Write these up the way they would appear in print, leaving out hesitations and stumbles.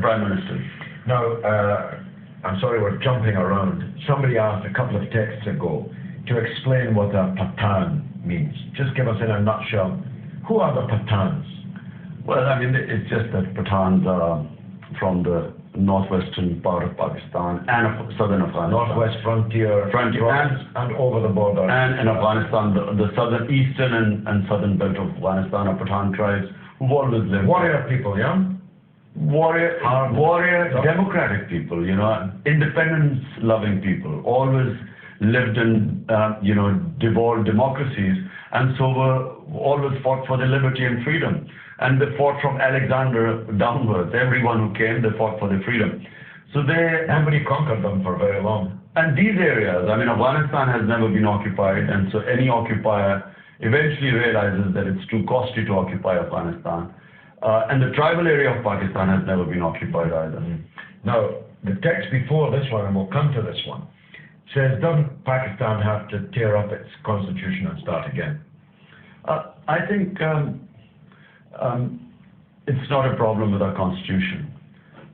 prime ministers. Now, I'm sorry we're jumping around. Somebody asked a couple of texts ago to explain what a Pathan means. Just give us in a nutshell, who are the Pathans? Well, I mean, it's just that Pathans are from the northwestern part of Pakistan and southern Afghanistan. Northwest frontier and over the border. And in Afghanistan, the southern, eastern and southern belt of Afghanistan are Pathan tribes who've always lived warrior people, yeah? Warrior, democratic people, you know, independence-loving people, always lived in, devolved democracies, and so were always fought for their liberty and freedom. And they fought from Alexander downwards. Everyone who came, they fought for their freedom. So nobody conquered them for very long. And these areas, I mean, Afghanistan has never been occupied, and so any occupier eventually realizes that it's too costly to occupy Afghanistan. And the tribal area of Pakistan has never been occupied either. Now, the text before this one, and we'll come to this one, says, doesn't Pakistan have to tear up its constitution and start again? I think it's not a problem with our constitution.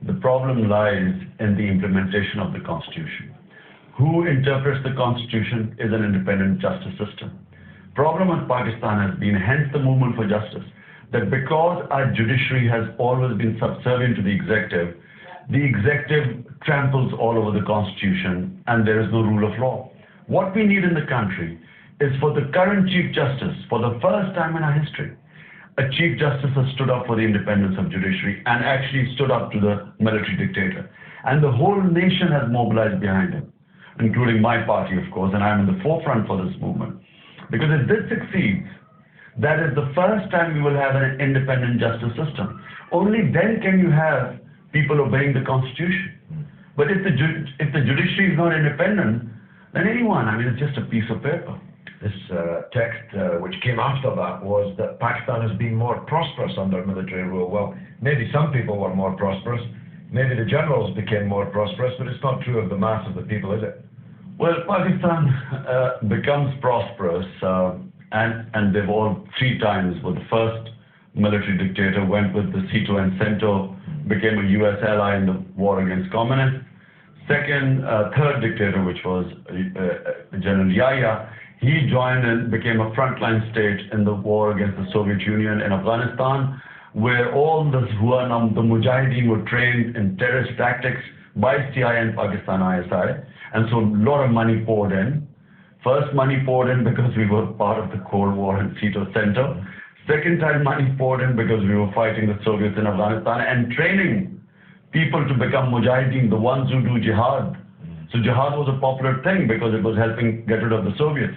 The problem lies in the implementation of the constitution. Who interprets the constitution is an independent justice system. Problem with Pakistan has been, hence the movement for justice, that because our judiciary has always been subservient to the executive tramples all over the constitution and there is no rule of law. What we need in the country is for the current Chief Justice, for the first time in our history, a Chief Justice has stood up for the independence of judiciary and actually stood up to the military dictator. And the whole nation has mobilized behind him, including my party, of course, and I'm in the forefront for this movement. Because if this succeeds, that is the first time we will have an independent justice system. Only then can you have people obeying the constitution. But if the judiciary is not independent, then anyone, I mean, it's just a piece of paper. This text, which came after that, was that Pakistan has been more prosperous under military rule. Well, maybe some people were more prosperous, maybe the generals became more prosperous, but it's not true of the mass of the people, is it? Well, Pakistan becomes prosperous, and they've all 3 times. Well, the first military dictator went with the Sito and Cento, became a US ally in the war against communists. Third dictator, which was General Yahya, he joined and became a frontline state in the war against the Soviet Union in Afghanistan, where all the Mujahideen were trained in terrorist tactics by CIA and Pakistan ISI, and so a lot of money poured in. First, money poured in because we were part of the Cold War and Sito Center. Second time, money poured in because we were fighting the Soviets in Afghanistan and training people to become Mujahideen, the ones who do jihad. So jihad was a popular thing because it was helping get rid of the Soviets.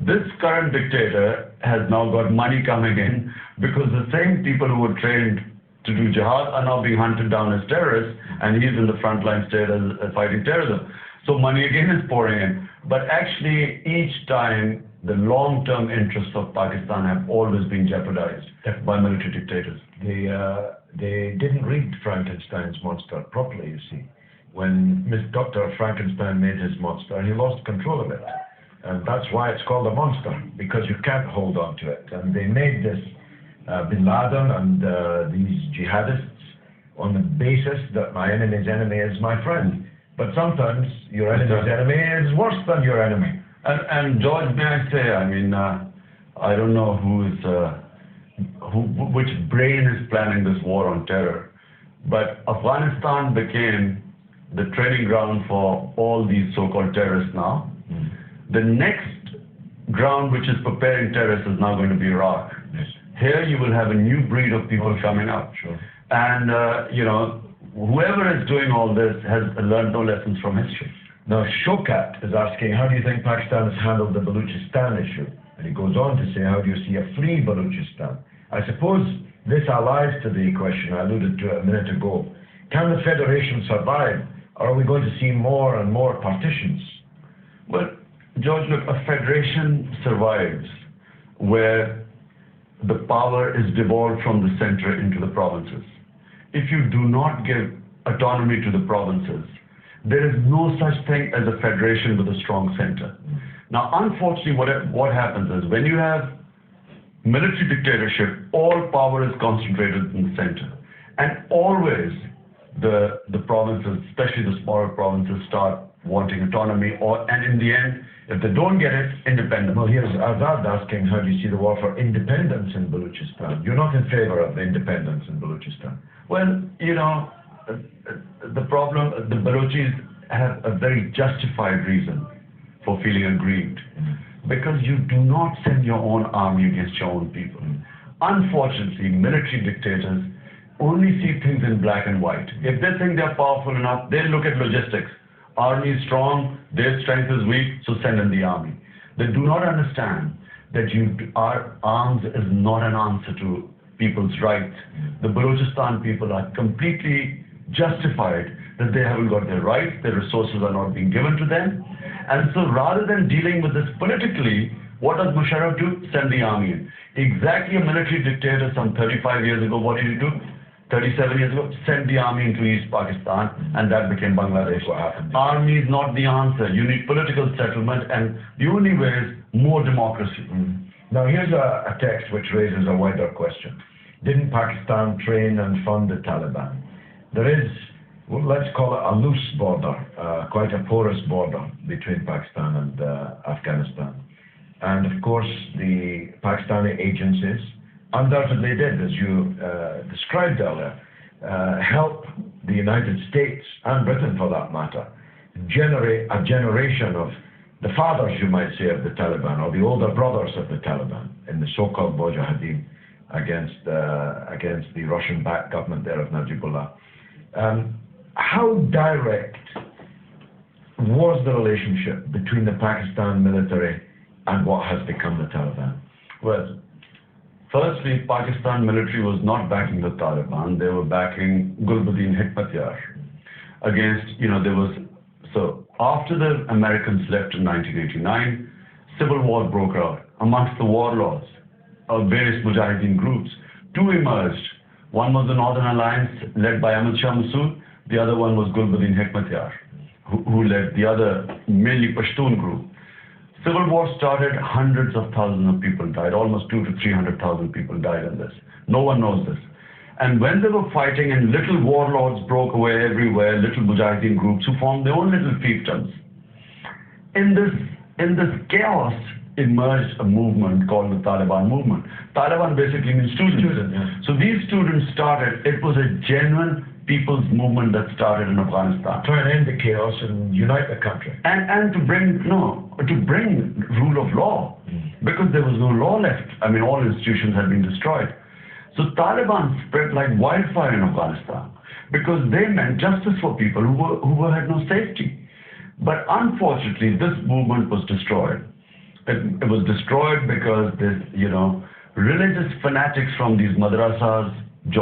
This current dictator has now got money coming in because the same people who were trained to do jihad are now being hunted down as terrorists, and he's in the frontline state as fighting terrorism. So money again is pouring in. But actually, each time, the long-term interests of Pakistan have always been jeopardized by military dictators. They didn't read Frankenstein's monster properly, you see. When Dr. Frankenstein made his monster, he lost control of it. And that's why it's called a monster, because you can't hold on to it. And they made this Bin Laden and these jihadists on the basis that my enemy's enemy is my friend. But sometimes your enemy's enemy is worse than your enemy. And George, may I say, I mean, I don't know which brain is planning this war on terror, but Afghanistan became the training ground for all these so-called terrorists now. The next ground which is preparing terrorists is now going to be Iraq. Yes. Here you will have a new breed of people coming up. Sure. And, whoever is doing all this has learned no lessons from history. Now, Shokat is asking, how do you think Pakistan has handled the Balochistan issue? And he goes on to say, how do you see a free Balochistan? I suppose this allies to the question I alluded to a minute ago. Can the federation survive, or are we going to see more and more partitions? Well, George, look, a federation survives where the power is devolved from the center into the provinces. If you do not give autonomy to the provinces, there is no such thing as a federation with a strong center. Now, unfortunately, what happens is when you have military dictatorship, all power is concentrated in the center. And always the provinces, especially the smaller provinces, start wanting autonomy, and in the end, if they don't get it, independence. Well, here's Azad asking, how do you see the war for independence in Balochistan? You're not in favor of the independence in Balochistan. Well, the problem, the Balochis have a very justified reason for feeling aggrieved, because you do not send your own army against your own people. Unfortunately, military dictators only see things in black and white. If they think they're powerful enough, they look at logistics. Army is strong, their strength is weak, so send in the army. They do not understand that our arms is not an answer to people's rights. The Balochistan people are completely justified that they haven't got their rights, their resources are not being given to them. And so rather than dealing with this politically, what does Musharraf do? Send the army in. Exactly a military dictator some 35 years ago, what did he do? 37 years ago, sent the army into East Pakistan, and that became Bangladesh. What happened? Army is not the answer. You need political settlement, and the only way is more democracy. Now, here's a text which raises a wider question. Didn't Pakistan train and fund the Taliban? There is, well, let's call it a loose border, quite a porous border between Pakistan and Afghanistan. And of course, the Pakistani agencies undoubtedly did, as you described earlier, help the United States, and Britain for that matter, generate a generation of the fathers, you might say, of the Taliban, or the older brothers of the Taliban, in the so-called Mujahideen against the Russian-backed government there of Najibullah. How direct was the relationship between the Pakistan military and what has become the Taliban? Well, firstly, Pakistan military was not backing the Taliban. They were backing Gulbuddin Hikmatyar against, so after the Americans left in 1989, civil war broke out amongst the warlords of various Mujahideen groups. Two emerged. One was the Northern Alliance led by Ahmad Shah Massoud. The other one was Gulbuddin Hikmatyar, who led the other, mainly Pashtun group. Civil war started, hundreds of thousands of people died, almost 200,000 to 300,000 people died in this. No one knows this. And when they were fighting and little warlords broke away everywhere, little Mujahideen groups who formed their own little fiefdoms. In this chaos emerged a movement called the Taliban movement. Taliban basically means students. So these students started, it was a genuine people's movement that started in Afghanistan. Try and end the chaos and unite the country. And to bring rule of law, because there was no law left. I mean, all institutions had been destroyed. So Taliban spread like wildfire in Afghanistan because they meant justice for people who had no safety. But unfortunately, this movement was destroyed. It was destroyed because this, religious fanatics from these madrasas